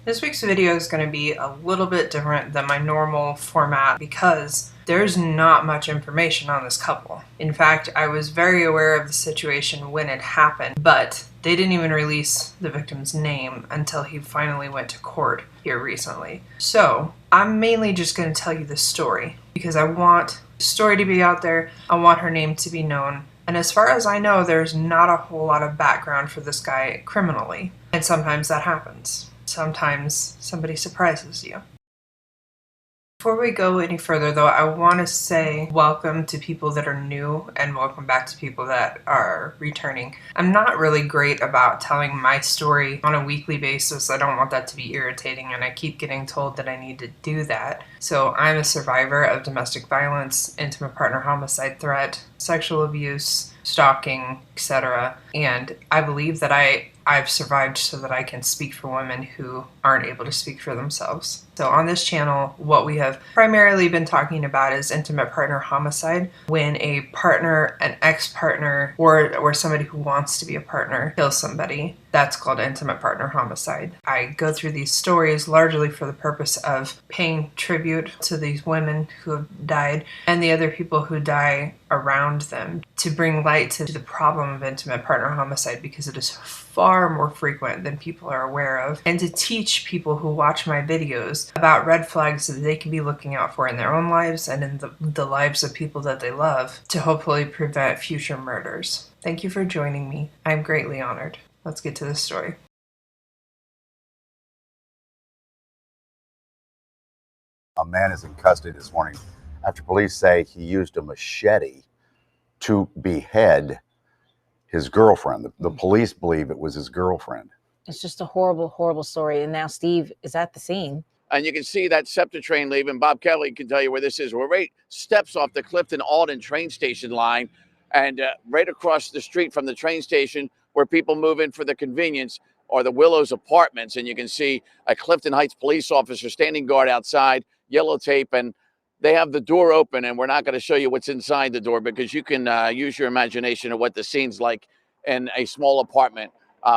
This week's video is going to be a little bit different than my normal format because there's not much information on this couple. In fact, I was very aware of the situation when it happened, but they didn't even release the victim's name until he finally went to court here recently. So I'm mainly just going to tell you the story because I want the story to be out there. I want her name to be known. And as far as I know, there's not a whole lot of background for this guy criminally. And sometimes that happens. Sometimes somebody surprises you. Before we go any further, though, I want to say welcome to people that are new and welcome back to people that are returning. I'm not really great about telling my story on a weekly basis. I don't want that to be irritating, and I keep getting told that I need to do that. So I'm a survivor of domestic violence, intimate partner homicide threat, sexual abuse, stalking, etc. And I believe that I've survived so that I can speak for women who aren't able to speak for themselves. So on this channel, what we have primarily been talking about is intimate partner homicide, when a partner, an ex-partner, or somebody who wants to be a partner kills somebody. That's called intimate partner homicide. I go through these stories largely for the purpose of paying tribute to these women who have died and the other people who die around them, to bring light to the problem of intimate partner homicide because it is far more frequent than people are aware of, and to teach people who watch my videos about red flags that they can be looking out for in their own lives and in the lives of people that they love to hopefully prevent future murders. Thank you for joining me. I'm greatly honored. Let's get to the story. A man is in custody this morning after police say he used a machete to behead his girlfriend. The police believe it was his girlfriend. It's just a horrible, horrible story. And now Steve is at the scene. And you can see that SEPTA train leaving. Bob Kelly can tell you where this is. We're right steps off the Clifton Alden train station line, and right across the street from the train station where people move in for the convenience are the Willows Apartments. And you can see a Clifton Heights police officer standing guard outside, yellow tape, and they have the door open, and we're not going to show you what's inside the door because you can use your imagination of what the scene's like in a small apartment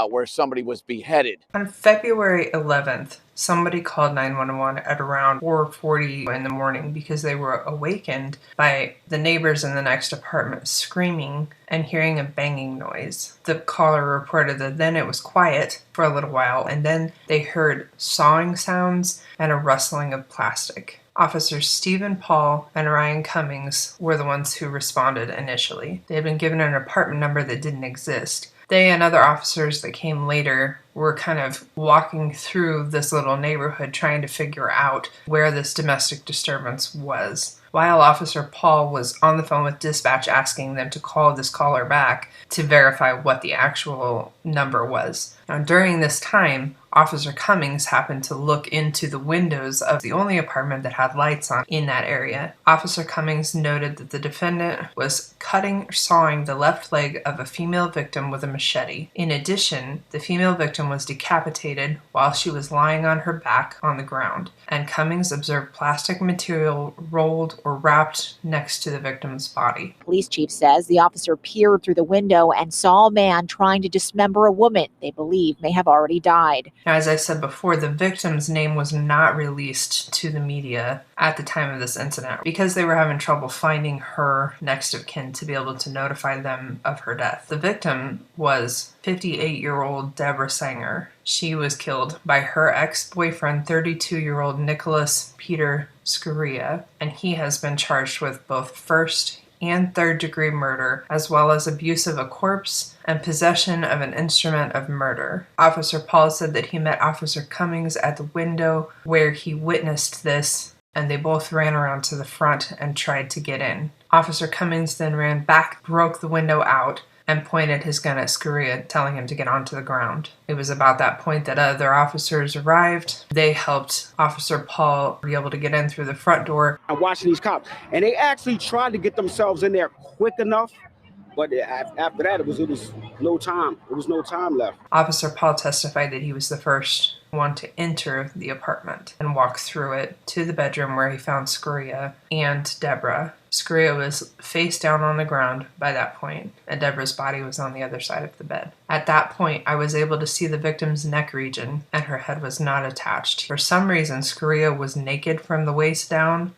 where somebody was beheaded. On February 11th, somebody called 911 at around 4:40 in the morning because they were awakened by the neighbors in the next apartment screaming and hearing a banging noise. The caller reported that then it was quiet for a little while, and then they heard sawing sounds and a rustling of plastic. Officers Stephen Paul and Ryan Cummings were the ones who responded initially. They had been given an apartment number that didn't exist. They and other officers that came later were kind of walking through this little neighborhood trying to figure out where this domestic disturbance was, while Officer Paul was on the phone with dispatch asking them to call this caller back to verify what the actual number was. Now, during this time, Officer Cummings happened to look into the windows of the only apartment that had lights on in that area. Officer Cummings noted that the defendant was cutting or sawing the left leg of a female victim with a machete. In addition, the female victim was decapitated while she was lying on her back on the ground, and Cummings observed plastic material rolled or wrapped next to the victim's body. Police chief says the officer peered through the window and saw a man trying to dismember a woman they believe may have already died. Now, as I said before, the victim's name was not released to the media at the time of this incident because they were having trouble finding her next of kin to be able to notify them of her death. The victim was 58-year-old Deborah Sager. She was killed by her ex-boyfriend, 32-year-old Nicholas Peter Scurria, and he has been charged with both first and third-degree murder, as well as abuse of a corpse and possession of an instrument of murder. Officer Paul said that he met Officer Cummings at the window where he witnessed this, and they both ran around to the front and tried to get in. Officer Cummings then ran back, broke the window out, and pointed his gun at Scurria, telling him to get onto the ground. It was about that point that other officers arrived. They helped Officer Paul be able to get in through the front door. I'm watching these cops, and they actually tried to get themselves in there quick enough But after that, it was no time. It was no time left. Officer Paul testified that he was the first one to enter the apartment and walk through it to the bedroom where he found Scurria and Deborah. Scurria was face down on the ground by that point, and Deborah's body was on the other side of the bed. At that point, I was able to see the victim's neck region, and her head was not attached. For some reason, Scurria was naked from the waist down.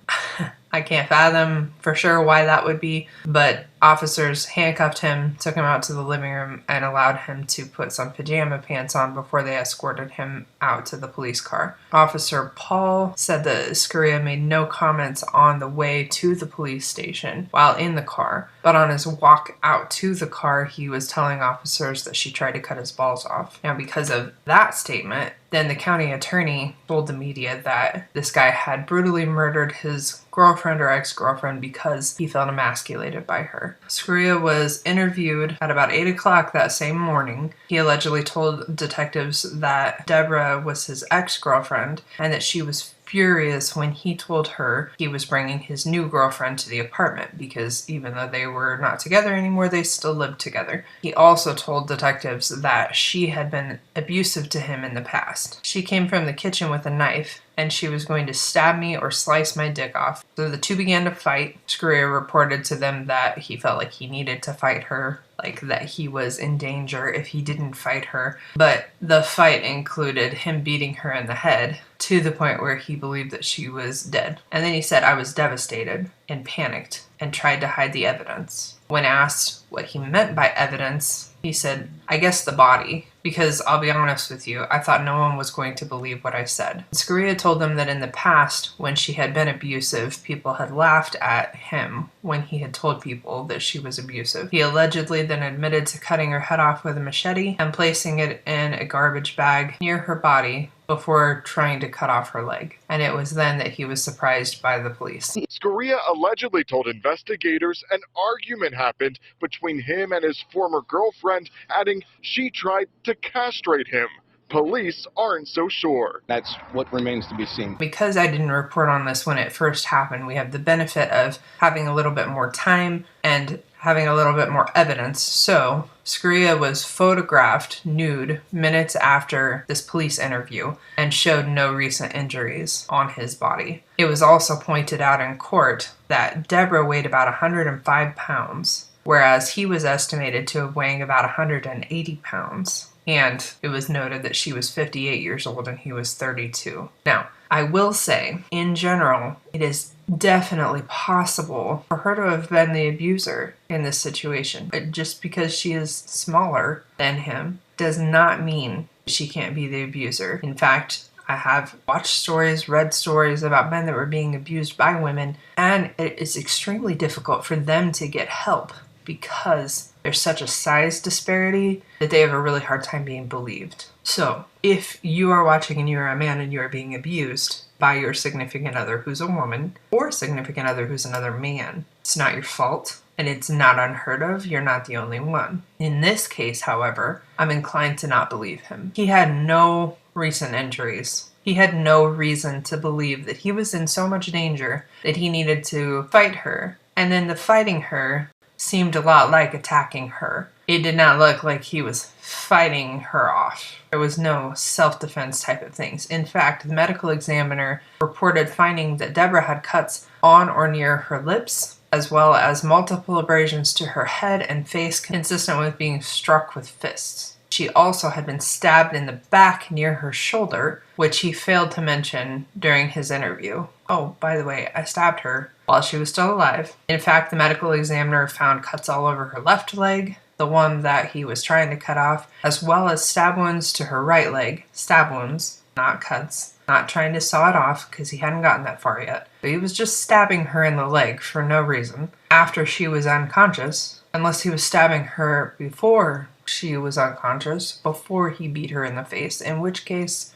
I can't fathom for sure why that would be, but officers handcuffed him, took him out to the living room, and allowed him to put some pajama pants on before they escorted him out to the police car. Officer Paul said that Scurria made no comments on the way to the police station while in the car, but on his walk out to the car, he was telling officers that she tried to cut his balls off. Now, because of that statement, then the county attorney told the media that this guy had brutally murdered his girlfriend or ex-girlfriend because he felt emasculated by her. Scurria was interviewed at about 8 o'clock that same morning. He allegedly told detectives that Deborah was his ex-girlfriend and that she was furious when he told her he was bringing his new girlfriend to the apartment because even though they were not together anymore, they still lived together. He also told detectives that she had been abusive to him in the past. She came from the kitchen with a knife and she was going to stab me or slice my dick off. So the two began to fight. Scurria reported to them that he felt like he needed to fight her, like that he was in danger if he didn't fight her. But the fight included him beating her in the head to the point where he believed that she was dead. And then he said, "I was devastated and panicked and tried to hide the evidence." When asked what he meant by evidence, he said, "I guess the body, because I'll be honest with you, I thought no one was going to believe what I said." Scurria told them that in the past, when she had been abusive, people had laughed at him when he had told people that she was abusive. He allegedly then admitted to cutting her head off with a machete and placing it in a garbage bag near her body before trying to cut off her leg. And it was then that he was surprised by the police. Scurria allegedly told investigators an argument happened between him and his former girlfriend, adding she tried to castrate him. Police aren't so sure. That's what remains to be seen. Because I didn't report on this when it first happened, we have the benefit of having a little bit more time and having a little bit more evidence. So Scurria was photographed nude minutes after this police interview and showed no recent injuries on his body. It was also pointed out in court that Deborah weighed about 105 pounds, whereas he was estimated to have weighing about 180 pounds. And it was noted that she was 58 years old and he was 32. Now, I will say, in general, it is definitely possible for her to have been the abuser in this situation. But just because she is smaller than him does not mean she can't be the abuser. In fact, I have watched stories, read stories about men that were being abused by women, and it is extremely difficult for them to get help because there's such a size disparity that they have a really hard time being believed. So, if you are watching and you are a man and you are being abused by your significant other who's a woman, or a significant other who's another man, it's not your fault, and it's not unheard of. You're not the only one. In this case, however, I'm inclined to not believe him. He had no recent injuries. He had no reason to believe that he was in so much danger that he needed to fight her. And then the fighting her seemed a lot like attacking her. It did not look like he was fighting her off. There was no self-defense type of things. In fact, the medical examiner reported finding that Deborah had cuts on or near her lips, as well as multiple abrasions to her head and face consistent with being struck with fists. She also had been stabbed in the back near her shoulder, which he failed to mention during his interview. Oh, by the way, I stabbed her while she was still alive. In fact, the medical examiner found cuts all over her left leg, the one that he was trying to cut off, as well as stab wounds to her right leg. Stab wounds, not cuts. Not trying to saw it off because he hadn't gotten that far yet. But he was just stabbing her in the leg for no reason after she was unconscious, unless he was stabbing her before she was unconscious, before he beat her in the face, in which case,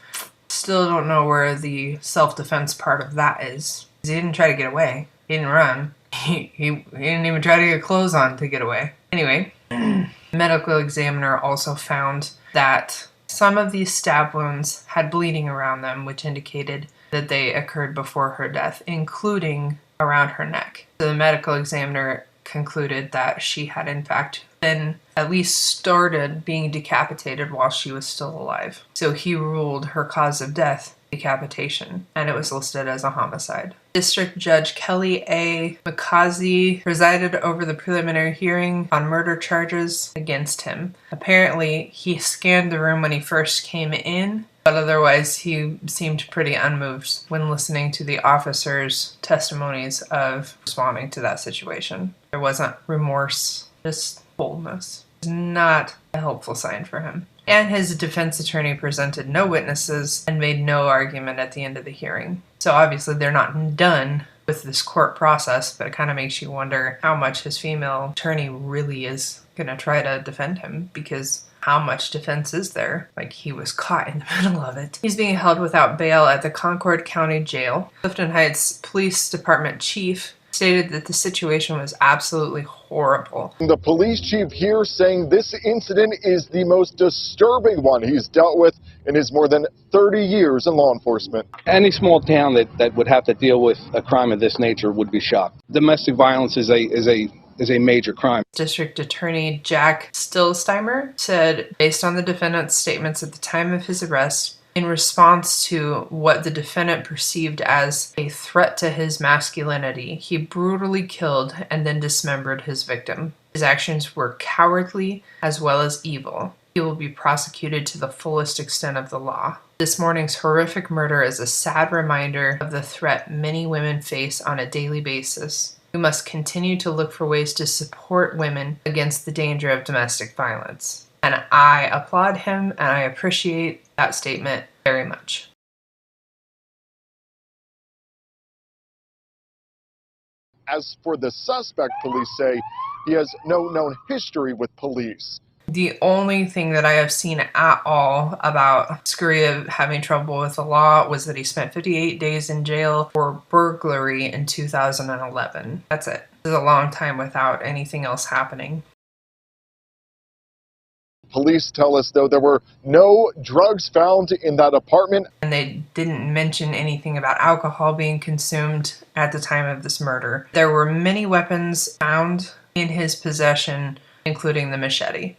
still don't know where the self-defense part of that is. He didn't try to get away. He didn't run. He didn't even try to get clothes on to get away. Anyway, the medical examiner also found that some of these stab wounds had bleeding around them, which indicated that they occurred before her death, including around her neck. So the medical examiner concluded that she had in fact been at least started being decapitated while she was still alive. So he ruled her cause of death decapitation, and it was listed as a homicide. District Judge Kelly A. McCausey presided over the preliminary hearing on murder charges against him. Apparently, he scanned the room when he first came in, but otherwise he seemed pretty unmoved when listening to the officers' testimonies of responding to that situation. There wasn't remorse, just boldness. Not a helpful sign for him. And his defense attorney presented no witnesses and made no argument at the end of the hearing. So obviously they're not done with this court process, but it kind of makes you wonder how much his female attorney really is going to try to defend him, because how much defense is there? Like, he was caught in the middle of it. He's being held without bail at the Concord County Jail. Clifton Heights Police Department chief stated that the situation was absolutely horrible. The police chief here saying this incident is the most disturbing one he's dealt with in his more than 30 years in law enforcement. Any small town that would have to deal with a crime of this nature would be shocked. Domestic violence is a major crime. District Attorney Jack Stillsteimer said, based on the defendant's statements at the time of his arrest, in response to what the defendant perceived as a threat to his masculinity, he brutally killed and then dismembered his victim. His actions were cowardly as well as evil. He will be prosecuted to the fullest extent of the law. This morning's horrific murder is a sad reminder of the threat many women face on a daily basis. We must continue to look for ways to support women against the danger of domestic violence. And I applaud him, and I appreciate that statement very much. As for the suspect, police say he has no known history with police. The only thing that I have seen at all about Scurria having trouble with the law was that he spent 58 days in jail for burglary in 2011. That's it. This is a long time without anything else happening. Police tell us, though, there were no drugs found in that apartment. And they didn't mention anything about alcohol being consumed at the time of this murder. There were many weapons found in his possession, including the machete.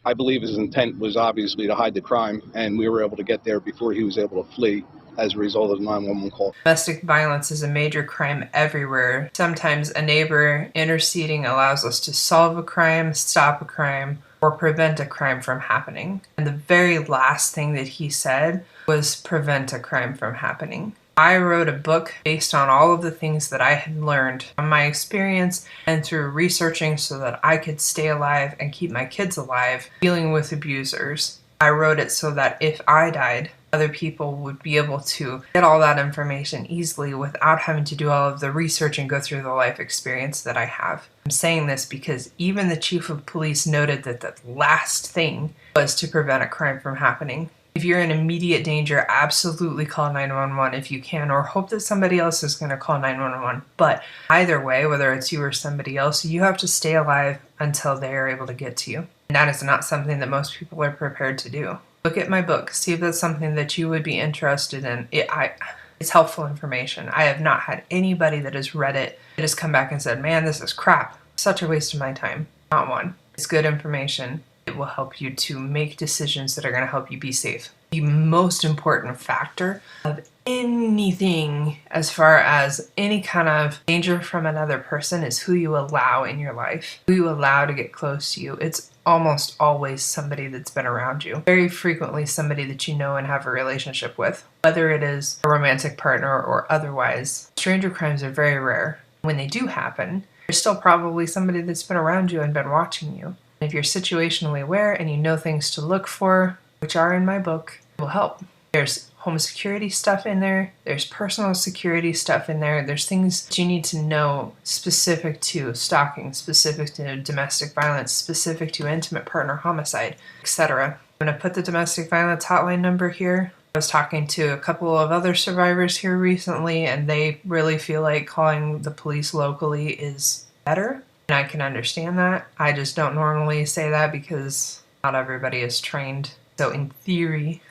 I believe his intent was obviously to hide the crime, and we were able to get there before he was able to flee as a result of the 911 call. Domestic violence is a major crime everywhere. Sometimes a neighbor interceding allows us to solve a crime, stop a crime, or prevent a crime from happening. And the very last thing that he said was prevent a crime from happening. I wrote a book based on all of the things that I had learned from my experience and through researching so that I could stay alive and keep my kids alive dealing with abusers. I wrote it so that if I died, other people would be able to get all that information easily without having to do all of the research and go through the life experience that I have. I'm saying this because even the chief of police noted that the last thing was to prevent a crime from happening. If you're in immediate danger, absolutely call 911 if you can, or hope that somebody else is going to call 911. But either way, whether it's you or somebody else, you have to stay alive until they are able to get to you. And that is not something that most people are prepared to do. Look at my book, see if that's something that you would be interested in. It's helpful information. I have not had anybody that has read it that has come back and said, man, this is crap. Such a waste of my time. Not one. It's good information. It will help you to make decisions that are going to help you be safe. The most important factor of anything as far as any kind of danger from another person is who you allow in your life, who you allow to get close to you. It's almost always somebody that's been around you. Very frequently somebody that you know and have a relationship with, whether it is a romantic partner or otherwise. Stranger crimes are very rare. When they do happen, there's still probably somebody that's been around you and been watching you. If you're situationally aware and you know things to look for, which are in my book, it will help. There's home security stuff in there. There's personal security stuff in there. There's things that you need to know specific to stalking, specific to domestic violence, specific to intimate partner homicide, etc. I'm going to put the domestic violence hotline number here. I was talking to a couple of other survivors here recently, and they really feel like calling the police locally is better. And I can understand that. I just don't normally say that because not everybody is trained. So in theory,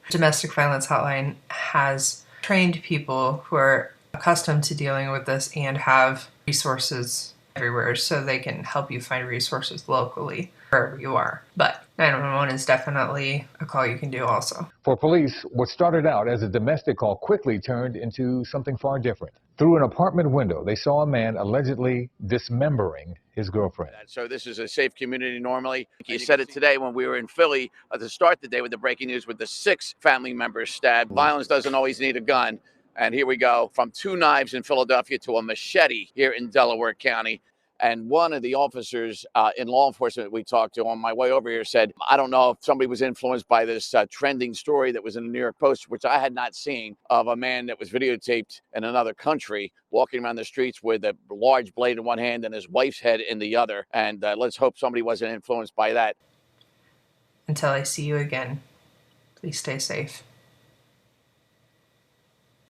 domestic violence hotline has trained people who are accustomed to dealing with this and have resources everywhere so they can help you find resources locally wherever you are. But 911 is definitely a call you can do also. For police, what started out as a domestic call quickly turned into something far different. Through an apartment window, they saw a man allegedly dismembering his girlfriend. So this is a safe community normally. You said it today when we were in Philly to start the day with the breaking news with the 6 family members stabbed. Violence doesn't always need a gun. And here we go, from 2 knives in Philadelphia to a machete here in Delaware County. And one of the officers in law enforcement we talked to on my way over here said, I don't know if somebody was influenced by this trending story that was in the New York Post, which I had not seen, of a man that was videotaped in another country walking around the streets with a large blade in one hand and his wife's head in the other. And let's hope somebody wasn't influenced by that. Until I see you again, please stay safe.